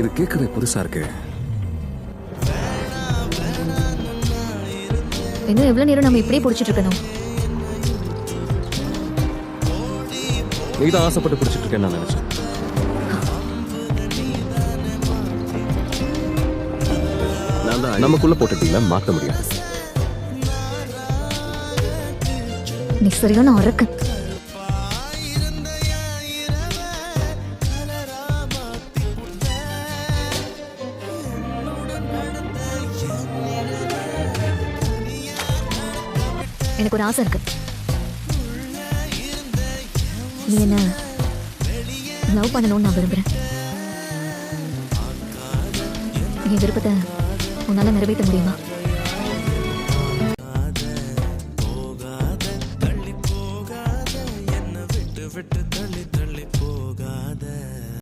இது கேட்கவே புதுசா இருக்கு. இன்னும் எவ்வளவு நேரம் நம்ம இப்படியே பிடிச்சிட்டு இருக்கணும்? நீதான் ஆசைப்பட்டு பிடிச்சிட்டு இருக்கேன்னு நான் நினைச்சேன். நமக்குள்ள போட்டுட்டீங்களா மாற்ற முடியாது. நீ சரியான அரக்க. எனக்கு ஒரு ஆசை இருக்கு. நீ என்ன லவ் பண்ணணும்னு நான் விரும்புறேன். என் விருப்பத்தை உன்னால நிறைவேற்ற முடியுமா?